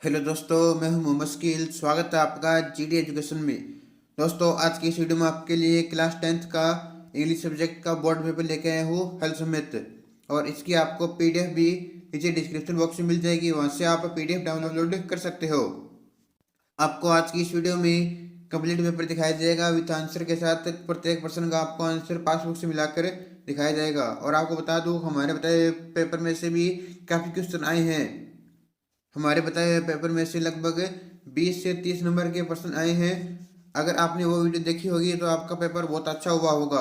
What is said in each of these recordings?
Hello दोस्तों, मैं हूं मोहम्मद शकील। स्वागत है आपका जीडी एजुकेशन में। दोस्तों, आज की इस वीडियो में आपके लिए क्लास 10th का इंग्लिश सब्जेक्ट का बोर्ड पेपर लेके आया हूँ हल समेत। और इसकी आपको पीडीएफ भी नीचे डिस्क्रिप्शन बॉक्स में मिल जाएगी, वहां से आप पीडीएफ डाउनलोड कर सकते हो। आपको आज की इस वीडियो में कंप्लीट पेपर दिखाया जाएगा विथ आंसर के साथ। प्रत्येक प्रश्न का आपको आंसर पासबुक से मिलाकर दिखाया जाएगा। और आपको बता दूं, हमारे बताए पेपर में से भी काफ़ी क्वेश्चन आए हैं। हमारे बताए हुए पेपर में से लगभग 20 से 30 नंबर के प्रश्न आए हैं। अगर आपने वो वीडियो देखी होगी तो आपका पेपर बहुत अच्छा हुआ होगा।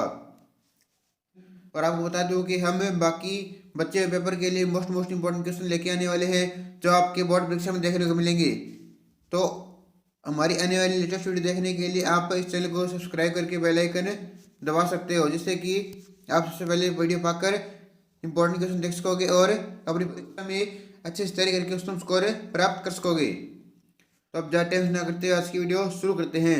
और आपको बता दूं कि हम बाकी बच्चे हुए पेपर के लिए मोस्ट इंपॉर्टेंट क्वेश्चन लेके आने वाले हैं, जो आपके बोर्ड परीक्षा में देखने को मिलेंगे। तो हमारी आने वाली लेटेस्ट वीडियो देखने के लिए आप इस चैनल को सब्सक्राइब करके बेल आइकन दबा सकते हो, जिससे कि आप सबसे पहले वीडियो पाकर इंपॉर्टेंट क्वेश्चन देख सकोगे और अपनी परीक्षा में अच्छे से तैयारी करके उसमें स्कोर प्राप्त कर सकोगे। तो अब ज़्यादा टाइम ना करते हुए आज की वीडियो शुरू करते हैं।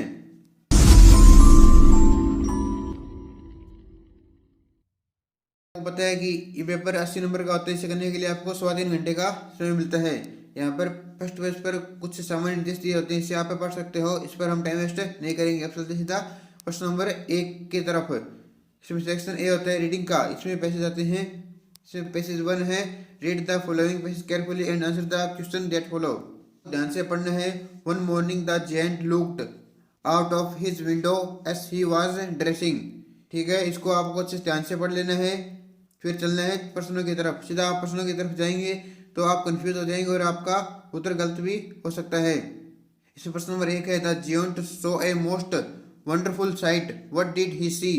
आपको पता है कि ये पेपर 80 नंबर का होता है। इसे करने के लिए आपको 3.25 घंटे का समय मिलता है। यहाँ पर फर्स्ट पेज पर कुछ सामान्य निर्देश दिए होते हैं, इसे आप पढ़ सकते हो। इस पर हम टाइम वेस्ट नहीं करेंगे। अब चलते सीधा प्रश्न नंबर 1 की तरफ। इसमें सेक्शन ए होता है रीडिंग का। इसमें पैसेज आते हैं। इसमें पैसेज 1 है, read the following passage carefully and answer the question that follow. ध्यान से पढ़ना है। One morning the gent looked out of his window as he was dressing. ठीक है, इसको आपको अच्छे से ध्यान से पढ़ लेना है। फिर चलना है प्रश्नों की तरफ। सीधा आप प्रश्नों की तरफ जाएंगे तो आप कंफ्यूज हो जाएंगे और आपका उत्तर गलत भी हो सकता है। इसमें प्रश्न नंबर 1 है, the giant so a most wonderful sight what did he see.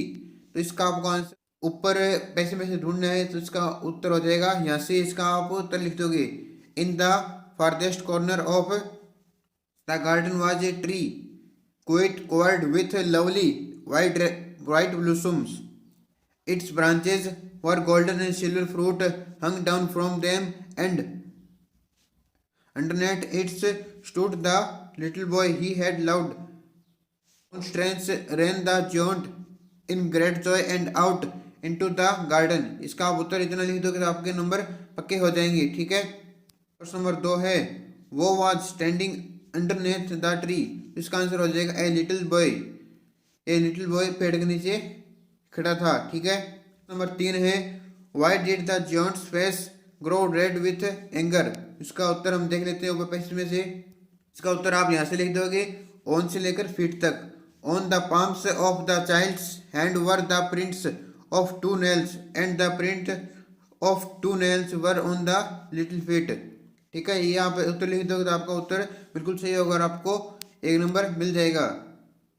तो इसका आपको आंसर ऊपर पैसे में से ढूंढना है, तो इसका उत्तर हो जाएगा यहाँ से। इसका आप उत्तर लिख दोगे, in the farthest corner of the garden was a tree quite covered with lovely white blossoms. Its branches were golden and silver fruit hung down from them, and underneath it stood the little boy he had loved. On strange ran the giant in great joy and out into the garden. इसका आप उत्तर इतना लिख दोगे तो आपके number पक्के हो जाएंगे। ठीक है, प्रश्न नंबर 2 है, वो was standing underneath the tree. इसका आंसर हो जाएगा a little boy. A little boy पेड़ के नीचे खड़ा था। ठीक है, नंबर 3 है, why did the giant's face grow red with anger. इसका उत्तर हम देख लेते हैं ऊपर पेज में से। इसका उत्तर आप यहाँ से लिख दोगे, ऑन से लेकर फीट तक। On the palms of the child's hand were the prints of 2 nails and the print of 2 nails were on the little feet. ठीक है, ये आप उत्तर लिख दोगे तो आपका उत्तर बिल्कुल सही होगा और आपको 1 नंबर मिल जाएगा,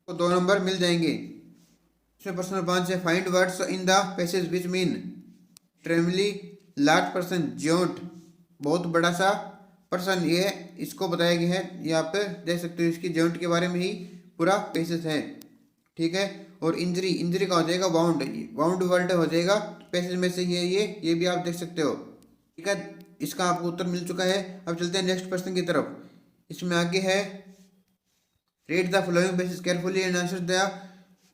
तो 2 नंबर मिल जाएंगे। इसमें प्रश्न नंबर 5 है, find words in the passage which mean extremely large person giant. बहुत बड़ा सा पर्सन, ये इसको बताया गया है। यहाँ पे देख सकते हो, इसकी जियोंट के बारे में ही पूरा पैसेज है। ठीक है, और इंजरी, इंजरी का हो जाएगा वाउंड। वाउंड वर्ड हो जाएगा पैसेज में से ये भी आप देख सकते हो। ठीक है, इसका आपको उत्तर मिल चुका है। अब चलते हैं नेक्स्ट प्रश्न की तरफ। इसमें आगे है, read the following passage carefully and answer the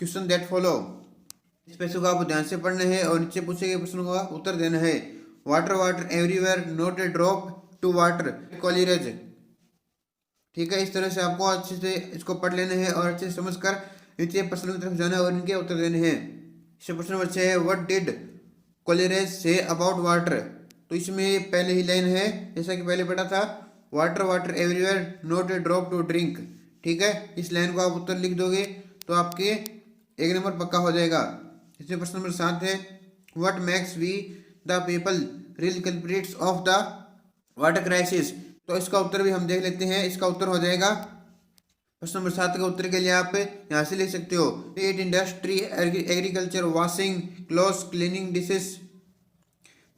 question that follow. इस पैसेज को आपको ध्यान से पढ़ना है और नीचे पूछे गए प्रश्नों का उत्तर देना है। Water water everywhere not a drop to water Coleridge. ठीक है, इस तरह से आपको अच्छे से इसको पढ़ लेना है और अच्छे से समझकर नीचे प्रश्नों की तरफ जाना है और इनके उत्तर देने हैं। इससे प्रश्न नंबर 6 है, what did कॉलीरेज say about water. तो इसमें पहले ही लाइन है, जैसा कि पहले पढ़ा था, water water everywhere not a drop to drink. ठीक है, इस लाइन को आप उत्तर लिख दोगे तो आपके 1 नंबर पक्का हो जाएगा। इसमें प्रश्न नंबर 7 है, what makes we the people real culprits of the water crisis. तो इसका उत्तर भी हम देख लेते हैं। इसका उत्तर हो जाएगा, प्रश्न नंबर 7 के उत्तर के लिए आप यहाँ से लिख सकते हो, trade industry agriculture washing clothes cleaning dishes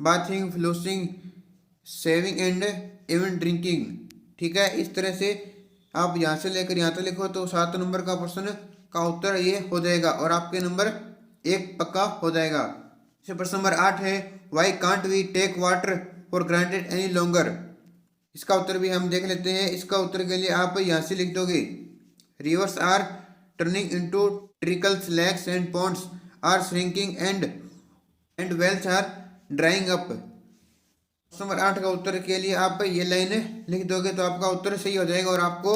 bathing flossing shaving and even drinking. ठीक है, इस तरह से आप यहाँ से लेकर यहाँ तक लिखो तो 7 नंबर का प्रश्न का उत्तर ये हो जाएगा और आपके नंबर 1 पक्का हो जाएगा। इसे प्रश्न नंबर 8 है, why can't we take water for granted any longer. इसका उत्तर भी हम देख लेते हैं। इसका उत्तर के लिए आप यहाँ से लिख दोगे, rivers are turning into trickles lakes and ponds are shrinking and wells are drying up. प्रश्न नंबर 8 का उत्तर के लिए आप ये लाइन लिख दोगे तो आपका उत्तर सही हो जाएगा और आपको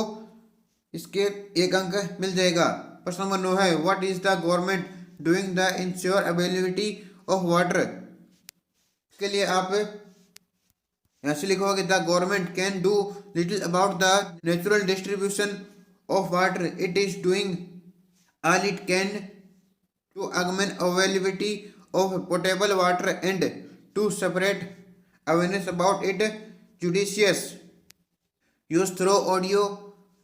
इसके 1 अंक मिल जाएगा। प्रश्न नंबर 9 है, what is the government doing the ensure availability of water. इसके लिए आप यहाँ से लिखोगे the government can do little about the natural distribution of water, it is doing all it can to augment availability of potable water and to separate awareness about it judicious use through audio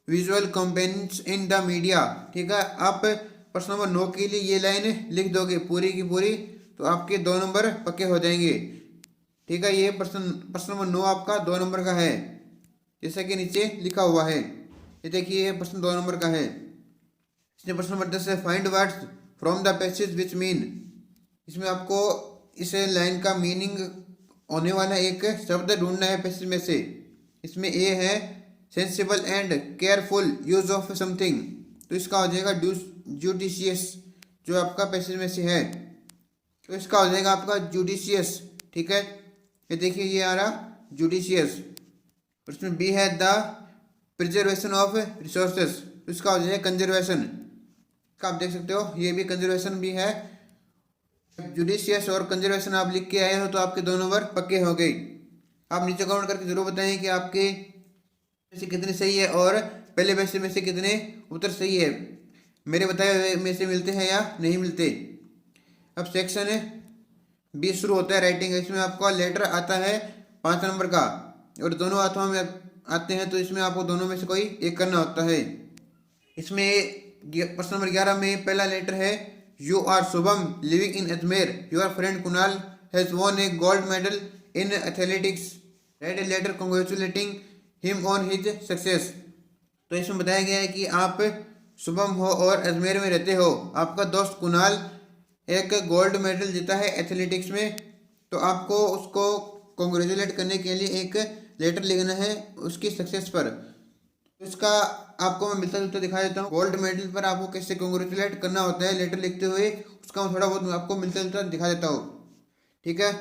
visual campaigns in the media। ठीक है, आप प्रश्न नंबर 9 के लिए ये line लिख दोगे पूरी की पूरी तो आपके 2 नंबर पक्के हो जाएंगे। ठीक है, ये प्रश्न नंबर 9 आपका 2 नंबर का है जैसा कि नीचे लिखा हुआ है। ये देखिए ये प्रश्न 2 नंबर का है। इसमें प्रश्न नंबर 10 है, find words from the passage which mean. इसमें आपको इस लाइन का मीनिंग होने वाला एक शब्द ढूंढना है पैसेज में से। इसमें ए है sensible and careful use of something, तो इसका हो जाएगा जुडिशियस जो आपका पैसेज में से है, तो इसका हो जाएगा आपका जुडिशियस। ठीक है, ये देखिए ये आ रहा जुडिशियस। और इसमें बी है द प्रिजर्वेशन ऑफ रिसोर्सेस, तो इसका हो जाएगा कंजर्वेशन। आप देख सकते हो ये भी कंजर्वेशन भी है। जुडिशियस और कंजर्वेशन आप लिख के आए हो तो आपके 2 नंबर पक्के हो गए। आप नीचे कमेंट करके जरूर बताएं कि आपके में से कितने सही है और पहले पैसे में से कितने उत्तर सही है, मेरे बताए हुए में से मिलते हैं या नहीं मिलते। अब सेक्शन बी शुरू होता है राइटिंग। इसमें आपका लेटर आता है 5 नंबर का और दोनों हाथों में आते हैं, तो इसमें आपको दोनों में से कोई एक करना होता है। इसमें प्रश्न नंबर 11 में पहला लेटर है, you are Shubham living in Ajmer, your friend Kunal has won a gold medal in athletics, write a letter congratulating him on his success. तो इसमें बताया गया है कि आप शुभम हो और अजमेर में रहते हो, आपका दोस्त कुणाल एक गोल्ड मेडल जीता है एथलेटिक्स में, तो आपको उसको कॉन्ग्रेचुलेट करने के लिए एक लेटर लिखना है उसकी सक्सेस पर। तो इसका आपको मैं मिलता जुलता दिखा देता हूँ। गोल्ड मेडल पर आपको कैसे कॉन्ग्रेचुलेट करना होता है लेटर लिखते हुए, उसका मैं थोड़ा बहुत आपको मिलता जुलता दिखा देता हूँ। ठीक है,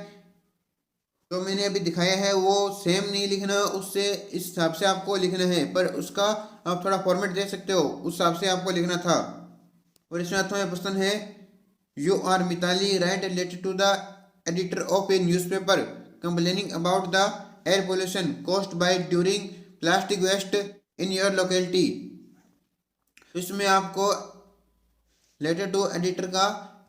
जो मैंने अभी दिखाया है वो सेम नहीं लिखना, उससे इस हिसाब से आपको लिखना है, पर उसका आप थोड़ा फॉर्मेट दे सकते हो, उस हिसाब से आपको लिखना था। और इसमें आता है प्रश्न है, you are Mitali write a letter to the editor of a newspaper complaining about the air pollution caused by during plastic waste in your locality. इसमें आपको लेटर टू एडिटर का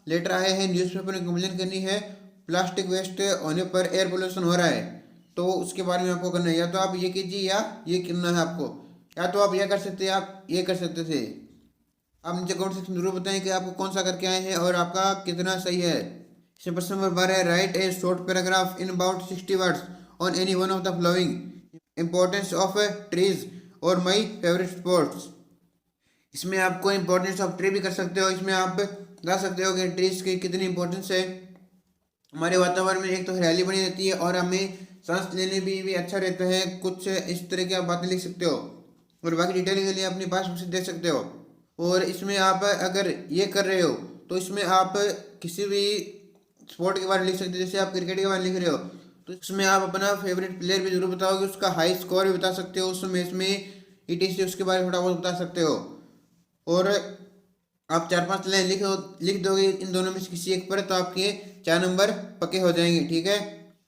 लेटर आया है, न्यूज़पेपर में कंप्लेन करनी है प्लास्टिक वेस्ट होने पर एयर पोल्यूशन हो रहा है, तो उसके बारे में आपको करना है। या तो आप ये कीजिए या ये करना है आपको, या तो आप ये कर सकते हैं आप ये कर सकते थे। आप नीचे कमेंट सेक्शन जरूर बताएं कि आपको कौन सा करके आए हैं और आपका कितना सही है। इसमें प्रश्न नंबर 12 है, write A short paragraph in about 60 words on any one of the flowing, importance of trees और माई फेवरेट स्पोर्ट्स। इसमें आपको इंपॉर्टेंस ऑफ ट्री भी कर सकते हो, इसमें आप बता सकते हो कि ट्रीज की कितनी इंपॉर्टेंस है हमारे वातावरण में। एक तो हरियाली बनी रहती है और हमें सांस लेने भी अच्छा रहता है, कुछ इस तरह की आप बातें लिख सकते हो और बाकी डिटेल के लिए अपनी पास से दे सकते हो। और इसमें आप अगर ये कर रहे हो तो इसमें आप किसी भी स्पोर्ट के बारे में लिख सकते हो, जैसे आप क्रिकेट के बारे में लिख रहे हो तो इसमें आप अपना फेवरेट प्लेयर भी जरूर बताओगे, उसका हाई स्कोर भी बता सकते हो उस मैच में, ETC उसके बारे में थोड़ा बहुत बता सकते हो। और आप 4-5 लाइन लिख दोगे इन दोनों में से किसी एक पर, तो आपके 4 नंबर पक्के हो जाएंगे। ठीक है,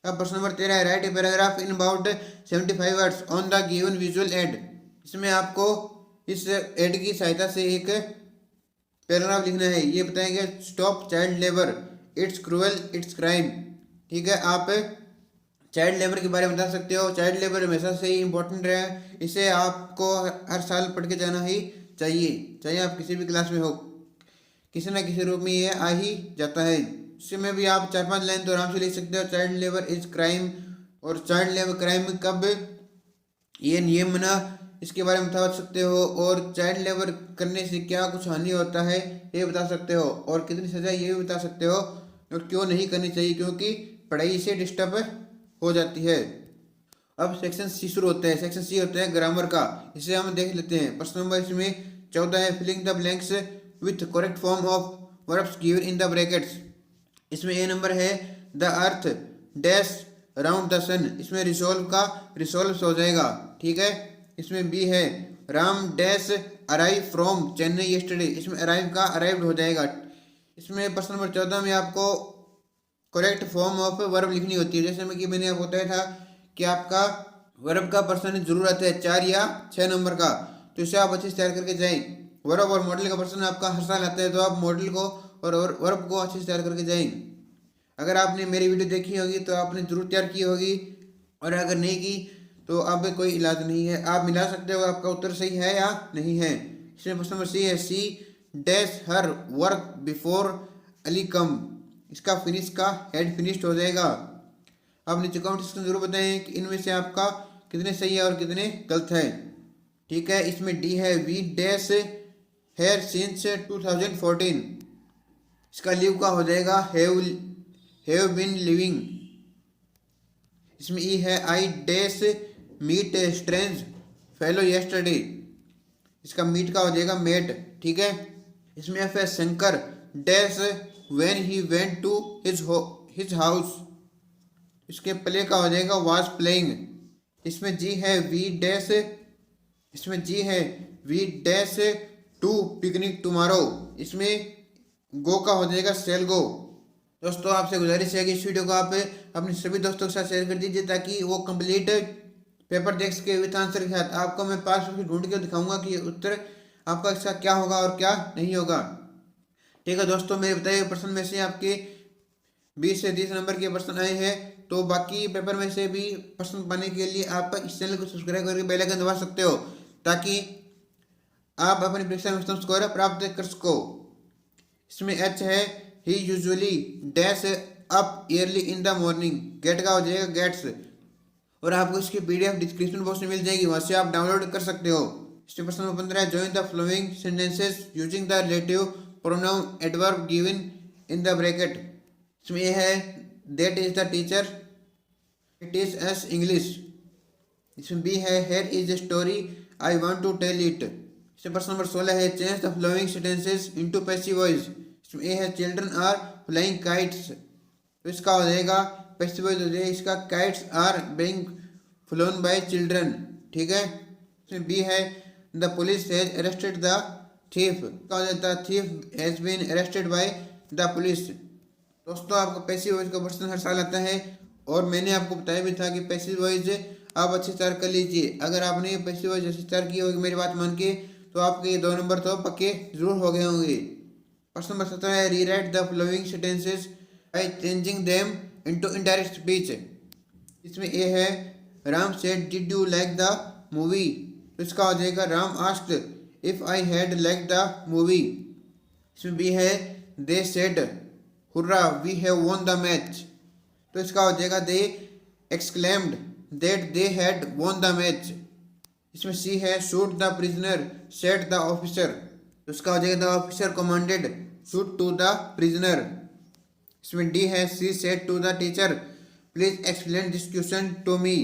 अब प्रश्न नंबर 13 है, write a paragraph in about 75 words on the given visual add. इसमें आपको इस एड की सहायता से एक पैराग्राफ लिखना है। ये बताएंगे stop child labour, it's cruel it's crime. ठीक है, आप चाइल्ड लेबर के बारे में बता सकते हो। चाइल्ड लेबर हमेशा से ही इंपॉर्टेंट रहा है, इसे आपको हर साल पढ़ के जाना ही चाहिए, चाहे आप किसी भी क्लास में हो, किसी ना किसी रूप में ये आ ही जाता है। इसमें भी आप 4-5 लाइन तो आराम से लिख सकते हो। चाइल्ड लेबर इज क्राइम, और चाइल्ड लेबर क्राइम कब ये नियम बना इसके बारे में बता सकते हो, और चाइल्ड लेबर करने से क्या कुछ हानि होता है ये बता सकते हो, और कितनी सजा ये भी बता सकते हो, और क्यों नहीं करनी चाहिए क्योंकि पढ़ाई से डिस्टर्ब हो जाती है। अब सेक्शन सी शुरू होता है। सेक्शन सी होता है ग्रामर का, इसे हम देख लेते हैं। प्रश्न नंबर इसमें 14 है, filling the blanks with correct form of verbs given in the brackets. इसमें ए नंबर है, the earth dash round the sun, इसमें रिसोल्व का रिसोल्व हो जाएगा, ठीक है। इसमें बी है Ram dash arrive from Chennai yesterday, इसमें अराइव का अराइव्ड हो जाएगा। इसमें प्रश्न नंबर 14 में आपको करेक्ट फॉर्म ऑफ वर्ब लिखनी होती है। जैसे में कि मैंने आपको बताया था कि आपका वर्ब का प्रश्न जरूर आता है 4 या 6 नंबर का, तो इसे आप अच्छे से तैयार करके जाएं। वर्ब और मॉडल का प्रश्न आपका हर साल आता है, तो आप मॉडल को और वर्ब को अच्छे से तैयार करके जाएं। अगर आपने मेरी वीडियो देखी होगी तो आपने जरूर तैयार की होगी, और अगर नहीं की तो अब कोई इलाज नहीं है, आप मिला सकते हो आपका उत्तर सही है या नहीं है। इसमें प्रश्न नंबर सी है she dash her work before Ali come, इसका फिनिश का हेड फिनिश्ड हो जाएगा। आप नीचे कमेंट सेक्शन में जरूर बताएं कि इनमें से आपका कितने सही है और कितने गलत है, ठीक है। इसमें डी है वी डैश हेयर सिंस 2014, इसका लिव का हो जाएगा हैव बीन लिविंग। इसमें ई है I dash meet strange fellow yesterday, इसका मीट का हो जाएगा मेट, ठीक है। इसमें एफ है Shankar dash when he went to his house, इसके प्ले का हो जाएगा वाज प्लेइंग। इसमें जी है we dash to picnic tomorrow, इसमें गो का हो जाएगा सेल गो। दोस्तों आपसे गुजारिश है कि इस वीडियो को आप अपने सभी दोस्तों के साथ शेयर कर दीजिए, ताकि वो कंप्लीट पेपर देख के विथ आंसर के साथ आपको मैं 5 मिनट ढूंढ के दिखाऊंगा कि उत्तर आपका इसका क्या होगा और क्या नहीं होगा, ठीक है। दोस्तों मेरे बताए हुए प्रश्न में से आपके 20 से 30 नंबर के प्रश्न आए हैं, तो बाकी पेपर में से भी प्रश्न पाने के लिए आप इस चैनल को सब्सक्राइब करके बेल आइकन दबा सकते हो, ताकि आप अपनी परीक्षा में उत्तम स्कोर प्राप्त कर सको। इसमें एच है he usually dash up early in the morning, get का हो जाएगा गेट्स, और आपको इसकी पीडीएफ डिस्क्रिप्शन बॉक्स में मिल जाएगी, वहां से आप डाउनलोड कर सकते हो। इसमें प्रश्न नंबर 15 है join the following sentences using the relative pronoun adverb given in the bracket. इसमें यह है that is the teacher it is as English. इसमें बी है here is a story I want to tell it. इसमें प्रश्न नंबर 16 है change the following sentences into passive voice. इसमें ए है चिल्ड्रन आर फ्लाइंग काइट्स, तो इसका हो जाएगा पैसिव वॉइस हो जाएगा इसका kites are being flown by children, ठीक है। इसमें बी है the police has arrested the thief, का हो जाता है thief has been arrested by the police. दोस्तों आपको पैसिव वॉइस का प्रश्न हर साल आता है, और मैंने आपको बताया भी था कि पैसिव वॉइस आप अच्छे से तैयार कर लीजिए। अगर आपने पैसिव वॉइस अच्छे तैयार की होगी मेरी बात मान के, तो आपके ये 2 नंबर तो पक्के जरूर हो गए होंगे। प्रश्न नंबर 17 है rewrite the following sentences by changing them into indirect speech. इसमें ए है Ram said did you like the movie, तो इसका हो जाएगा Ram asked if I had like the movie. इसमें बी है they said hurrah we have won the match, तो इसका हो जाएगा they exclaimed that they had won the match. इसमें सी है shoot the prisoner said the officer, तो इसका हो जाएगा the officer commanded shoot to the prisoner. इसमें डी है she said to the teacher please explain this question to me,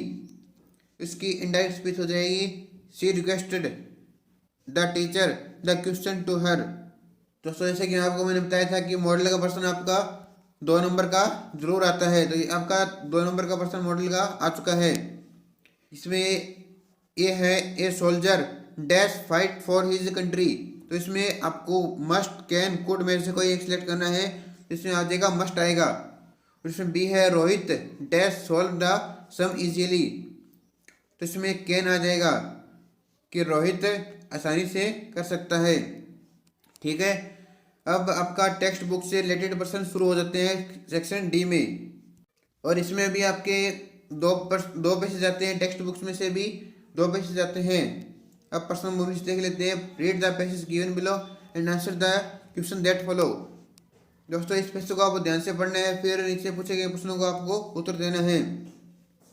इसकी indirect speech हो जाएगी she requested the teacher the question to her. दोस्तों जैसे कि आपको मैंने बताया था कि मॉडल का प्रश्न आपका 2 नंबर का जरूर आता है, तो ये आपका 2 नंबर का प्रश्न मॉडल का आ चुका है। इसमें ये है a soldier dash fight for his country, तो इसमें आपको मस्ट कैन कुड में से कोई एक सिलेक्ट करना है, इसमें आ जाएगा मस्ट आएगा। और इसमें बी है Rohit dash solve the sum easily, तो इसमें कैन आ जाएगा कि रोहित आसानी से कर सकता है, ठीक है। अब आपका टेक्स्ट बुक से रिलेटेड प्रश्न शुरू हो जाते हैं सेक्शन डी में, और इसमें भी आपके 2 पैसेज आते हैं, टेक्स्ट बुक्स में से भी 2 पैसेज आते हैं। अब प्रश्न मूवीज देख लेते हैं। Read the passage given below and answer the question that follow. दोस्तों इस पैसेज को आपको ध्यान से पढ़ना है, फिर नीचे पूछे गए प्रश्नों को आपको उत्तर देना है।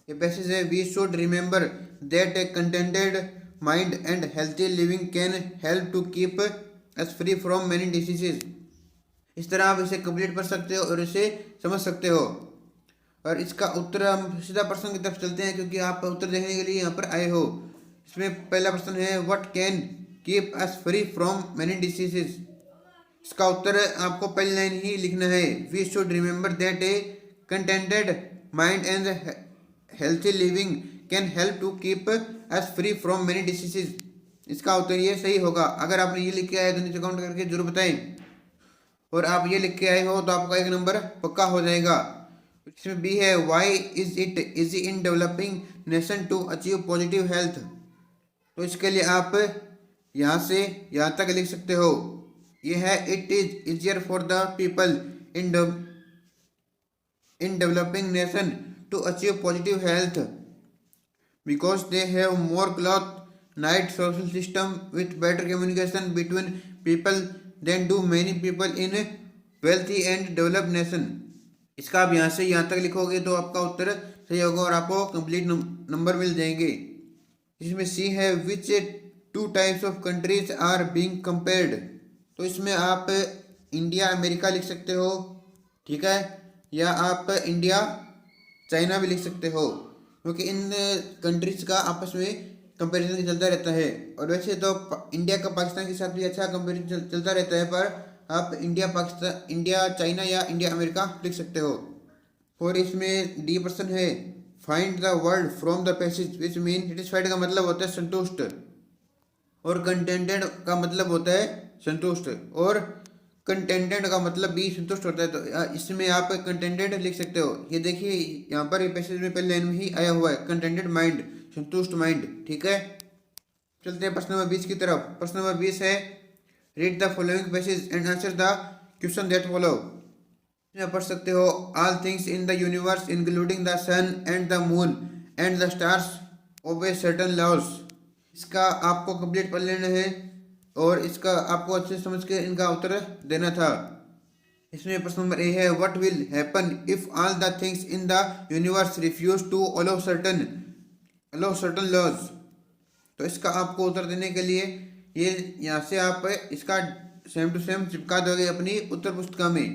ये पैसेज है we should remember that a contented mind and healthy living can help to keep us free from many diseases. इस तरह आप इसे कंप्लीट पढ़ सकते हो और इसे समझ सकते हो। और इसका उत्तर हम सीधा प्रश्न की तरफ चलते हैं, क्योंकि आप उत्तर देखने के लिए यहाँ पर आए हो। इसमें पहला प्रश्न है what can keep us free from many diseases. इसका उत्तर आपको पहली लाइन ही लिखना है we should remember that a contented mind and healthy living can help to keep us free from many diseases. इसका उत्तर ये सही होगा। अगर आपने ये लिख के आए तो नीचे कमेंट करके जरूर बताएं, और आप ये लिख के आए हो तो आपका एक नंबर पक्का हो जाएगा। इसमें बी है, why is it easy in developing nation to achieve positive health. तो इसके लिए आप यहाँ से यहाँ तक लिख सकते हो। ये है, it is easier for the people in developing nation to achieve positive health because they have more close knit social system with better communication between people than do many people in wealthy and developed nation. इसका आप यहाँ से यहाँ तक लिखोगे तो आपका उत्तर सही होगा और आपको कंप्लीट नंबर मिल जाएंगे। इसमें सी है, which two types of countries are being compared. तो इसमें आप इंडिया अमेरिका लिख सकते हो, ठीक है, या आप इंडिया चाइना भी लिख सकते हो, क्योंकि इन कंट्रीज का आपस में कंपैरिजन चलता रहता है। और वैसे तो इंडिया का पाकिस्तान के साथ भी अच्छा कंपैरिजन चलता रहता है, पर आप इंडिया पाकिस्तान, इंडिया चाइना या इंडिया अमेरिका लिख सकते हो। और इसमें डी प्रश्न है, find the word from the passage which mean satisfied का मतलब होता है संतुष्ट, और कंटेंटेड का मतलब होता है संतुष्ट, और कंटेंटेड का मतलब भी संतुष्ट होता है। तो इसमें आप कंटेंटेड लिख सकते हो। ये देखिए यहाँ पर ये पैसेज में पहले लाइन में ही आया हुआ है, कंटेंटेड माइंड, संतुष्ट माइंड, ठीक है। चलते हैं प्रश्न नंबर 20 की तरफ। प्रश्न नंबर 20 है, read the following passage and answer the question that follow. इसमें पढ़ सकते हो, all things in the universe including the sun and the moon and the stars obey certain laws. इसका आपको कंप्लीट पढ़ लेना है और इसका आपको अच्छे समझ के इनका उत्तर देना था। इसमें प्रश्न नंबर ए है, what will happen if all the things in the universe refuse to allow certain laws. तो इसका आपको उत्तर देने के लिए ये यहाँ से आप इसका सेम टू सेम चिपका दोगे अपनी उत्तर पुस्तिका में।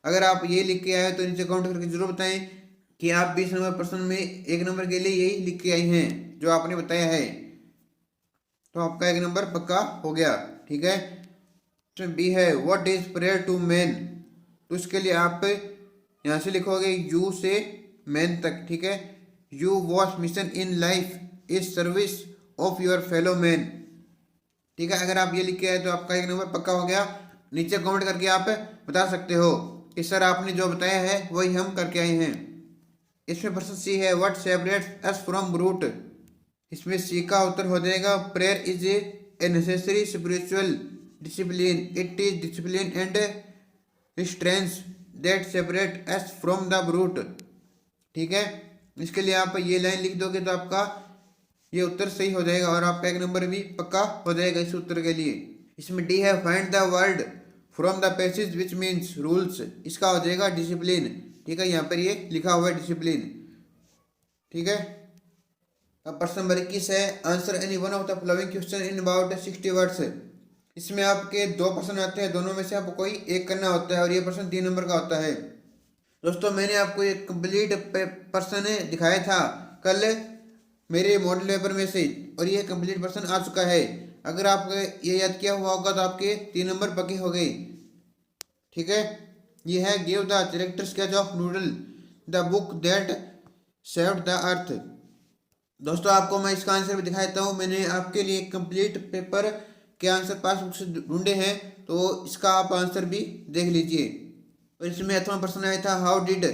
अगर आप ये लिख के आए तो नीचे कमेंट करके जरूर बताएं कि आप 20 नंबर प्रश्न में 1 नंबर के लिए यही लिख के आई हैं जो आपने बताया है, तो आपका 1 नंबर पक्का हो गया, ठीक है। इसमें बी है, what is prayer to man. तो इसके लिए आप यहाँ से लिखोगे यू से मैन तक, ठीक है। You watch mission in life is service of your fellow man, ठीक है। अगर आप ये लिख के आए तो आपका 1 नंबर पक्का हो गया। नीचे कमेंट करके आप बता सकते हो कि सर आपने जो बताया है वही हम करके आए हैं। इसमें प्रश्न सी है, what separates us from root. इसमें सी का उत्तर हो जाएगा, prayer is a necessary spiritual discipline, it is discipline and strength that separate us from the root, ठीक है। इसके लिए आप ये लाइन लिख दोगे तो आपका ये उत्तर सही हो जाएगा और आपका 1 नंबर भी पक्का हो जाएगा इस उत्तर के लिए। इसमें डी है, find the word from the passage which means rules. इसका हो जाएगा डिसिप्लिन, ठीक है। यहाँ पर ये लिखा हुआ है डिसिप्लिन, ठीक है। अब प्रश्न नंबर 21 है, answer any one of the following question in about 60 words. इसमें आपके 2 प्रश्न आते हैं, दोनों में से आपको कोई एक करना होता है और ये प्रश्न 3 नंबर का होता है। दोस्तों मैंने आपको एक कंप्लीट प्रश्न दिखाया था कल मेरे मॉडल पेपर में से, और ये कंप्लीट प्रश्न आ चुका है। अगर आपको ये याद किया हुआ होगा तो आपके 3 नंबर पक्के हो गए, ठीक है। ये है, give the character sketch of noodle the book that saved the earth. दोस्तों आपको मैं इसका आंसर भी दिखा देता हूँ। मैंने आपके लिए कंप्लीट पेपर के आंसर पासबुक से ढूंढे हैं, तो इसका आप आंसर भी देख लीजिए। और इसमें 8वां प्रश्न आया था, how did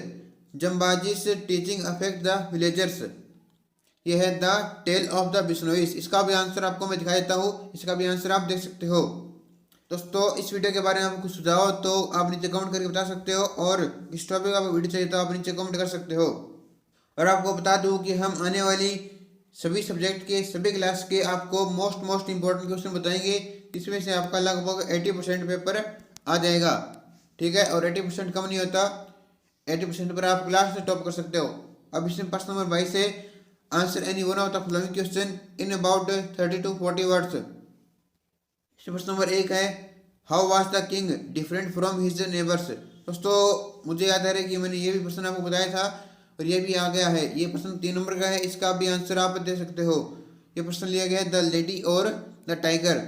Jambaji's teaching affect the villagers. ये है the tale of the Bishnois. इसका भी आंसर आपको मैं दिखा देता हूँ, इसका भी आंसर आप देख सकते हो। दोस्तों इस वीडियो के बारे में आपको कुछ सुझाव तो आप नीचे कमेंट करके बता सकते हो, और इस टॉपिक का वीडियो चाहिए तो आप नीचे कमेंट कर सकते हो। और आपको बता दूं कि हम आने वाली सभी सब्जेक्ट के सभी क्लास के आपको मोस्ट इंपॉर्टेंट क्वेश्चन बताएंगे, इसमें से आपका लगभग 80% पेपर आ जाएगा, ठीक है। और 80% कम नहीं होता, 80% पर आप क्लास से टॉप कर सकते हो। अब इसमें प्रश्न नंबर 22 है, answer any one of the following question in about 30 to 40 words. प्रश्न नंबर 1 है, how was the king different from his neighbours. दोस्तों मुझे याद आ रहा है कि मैंने ये भी प्रश्न आपको बताया था और ये भी आ गया है। ये प्रश्न 3 नंबर का है, इसका भी आंसर आप दे सकते हो। ये प्रश्न लिया गया है, द लेडी और द टाइगर।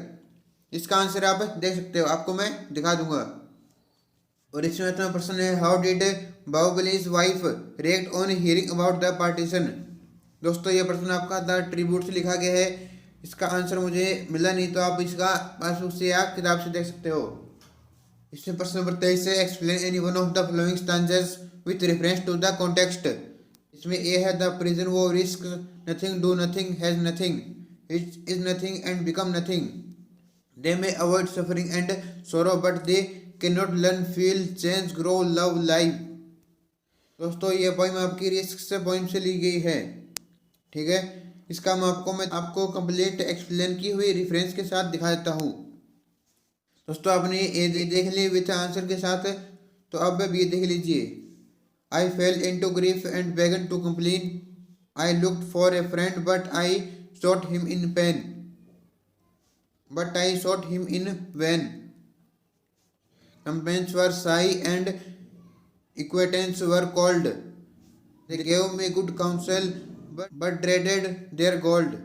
इसका आंसर आप देख सकते हो, आपको मैं दिखा दूंगा। और इसमें 8वां प्रश्न है, how did Bahubali's wife react on hearing about the partition. दोस्तों ये प्रश्न आपका द ट्रिब्यूट से लिखा गया है, इसका आंसर मुझे मिला नहीं, तो आप इसका पासबुक से या किताब से देख सकते हो। इसमें प्रश्न नंबर 23 है, explain any one of the following stanzas with reference to the context. इसमें ए है, the person who risk nothing, do nothing, has nothing, is nothing and become nothing, they may avoid suffering and sorrow but they can not learn, feel, change, grow, love, live. दोस्तों ये poem आपकी risk से poem से ली गई है, ठीक है। इसका मैं आपको कंप्लीट एक्सप्लेन की हुई रेफरेंस के साथ दिखा देता हूँ। दोस्तों आपने ए देख ली विथ आंसर के साथ, तो अब बी देख लीजिए। I fell into grief and began to complain, I looked for a friend but I sought him in pain, but I sought him in vain. Companions were shy and acquaintances were cold. They gave me good counsel, but dreaded their gold.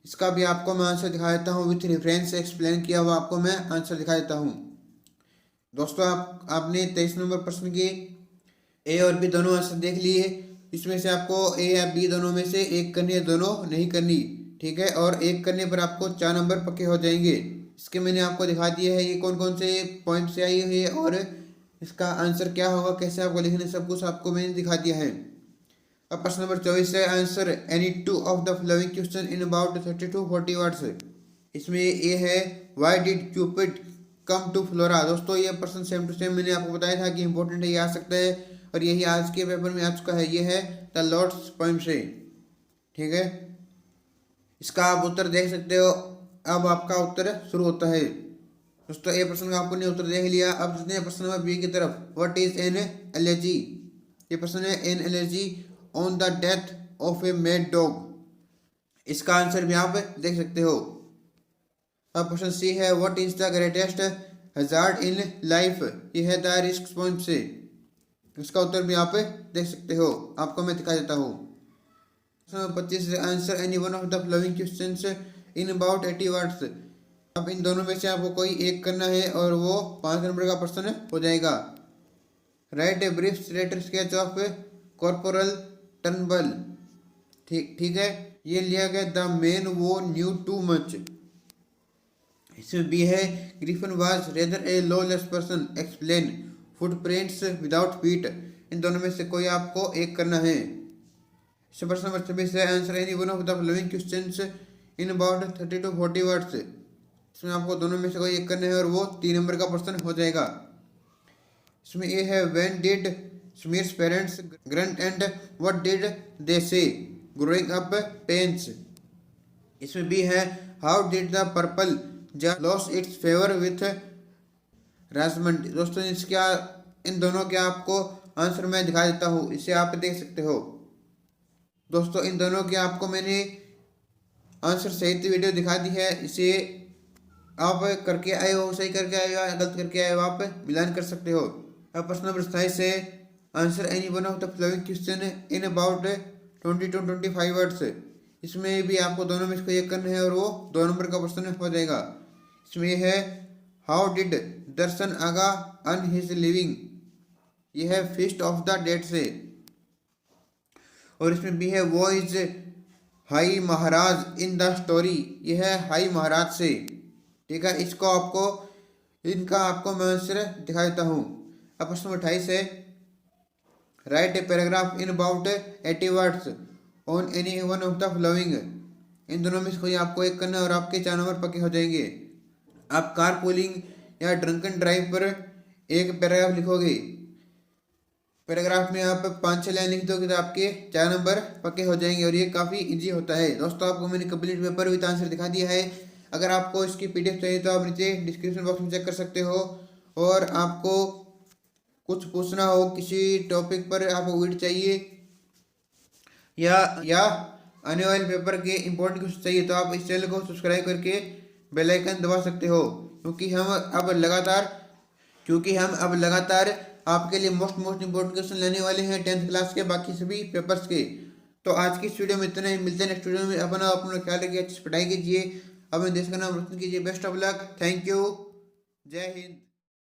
इसका भी आपको मैं answer दिखा देता हूँ, with reference explain किया हुआ आपको मैं आंसर दिखा देता हूँ। दोस्तों आपने 23 नंबर प्रश्न के ए और बी दोनों आंसर देख लिए। इसमें से आपको ए या बी दोनों में से एक करनी है, दोनों नहीं करनी, ठीक है। और एक करने पर आपको 4 नंबर पक्के हो जाएंगे। इसके मैंने आपको दिखा दिया है ये कौन कौन से पॉइंट से आई हुई है और इसका आंसर क्या होगा, कैसे आपको लिखना, सब कुछ आपको मैंने दिखा दिया है। अब प्रश्न नंबर 24 है, answer any two of the following question in about 30 to 40 words. इसमें ये है, why did Cupid come to Flora. दोस्तों ये प्रश्न सेम टू सेम मैंने आपको बताया था कि इंपॉर्टेंट है, ये आ सकता है, और यही आज के पेपर में आ चुका है। ये है द लॉर्ड्स पोएम से, ठीक है। इसका आप उत्तर देख सकते हो। अब आपका उत्तर शुरू होता है। दोस्तों ये प्रश्न का आपने उत्तर देख लिया। अब चलते हैं प्रश्न नंबर बी की तरफ। What is an allergy. ये प्रश्न है, an allergy on the death of a mad dog. इसका आंसर भी आप देख सकते हो। अब प्रश्न सी है, what is the greatest hazard in life. ये है द रिस्क पॉइंट से। इसका उत्तर भी आप देख सकते हो, आपको मैं दिखा देता हूँ। 25 answer any one of the following questions in about 80 words. अब इन दोनों में से आपको कोई एक करना है और वो 5 नंबर का प्रश्न हो जाएगा। Write a brief character sketch of corporal Turnbull. ठीक है, ये लिया गया the man who knew too much. इसमें भी है, Griffin was rather a lawless person, explain, footprints without feet. इन दोनों में से कोई आपको एक करना है। प्रश्न नंबर 26 है, answer any one of the following questions in about 30 to 40 words. इसमें आपको दोनों में से कोई एक करना है और वो 3 नंबर का प्रश्न हो जाएगा। इसमें ये है, when did Smeer's parents grant and what did they say, growing up pains. इसमें भी है, how did the purple just lose its favour with Rosamond. दोस्तों इन दोनों के आपको आंसर मैं दिखा देता हूँ, इसे आप देख सकते हो। दोस्तों इन दोनों के आपको मैंने आंसर सहित वीडियो दिखा दी है, इसे आप करके आए हो, सही करके आए हो या गलत करके आए हो, आप मिलान कर सकते हो। अब प्रश्न नंबर 27 है, answer any one of the following question in about 20 to 25 words. इसमें भी आपको दोनों में से एक करना है और वो 2 नंबर का प्रश्न हो जाएगा। इसमें है, how did Darshan Aga earn his living. यह है फीस्ट ऑफ द डेड से। और इसमें भी है, वो is high Maharaj in the story. यह है हाई महाराज से, ठीक है। इनका आपको मैं आंसर दिखा देता हूँ। अब प्रश्न नंबर 28 है, write a paragraph in about 80 words on any one of the following. इन दोनों में से कोई आपको एक करना है और आपके 4 नंबर पक्के हो जाएंगे। आप कार पूलिंग या ड्रंकन ड्राइव पर एक पैराग्राफ लिखोगे। पैराग्राफ में आप 5-6 लाइन लिख दोगे तो आपके 4 नंबर पक्के हो जाएंगे और ये काफ़ी इजी होता है। दोस्तों आपको मैंने कंप्लीट पेपर विद आंसर दिखा दिया है। अगर आपको इसकी पीडीएफ चाहिए तो आप नीचे डिस्क्रिप्शन बॉक्स में चेक कर सकते हो। और आपको कुछ पूछना हो, किसी टॉपिक पर आपको वीडियो चाहिए या आने वाले पेपर के इंपॉर्टेंट क्वेश्चन चाहिए तो आप इस चैनल को सब्सक्राइब करके बेल आइकन दबा सकते हो, क्योंकि हम अब लगातार आपके लिए मोस्ट इंपॉर्टेंट क्वेश्चन लेने वाले हैं 10th क्लास के, बाकी सभी पेपर्स के। तो आज की इस वीडियो में इतना ही, मिलते हैं नेक्स्ट वीडियो में। अपना ख्याल रखिए, अच्छी पढ़ाई कीजिए, अपने देश का नाम रोशन कीजिए। Best of luck, thank you, जय हिंद।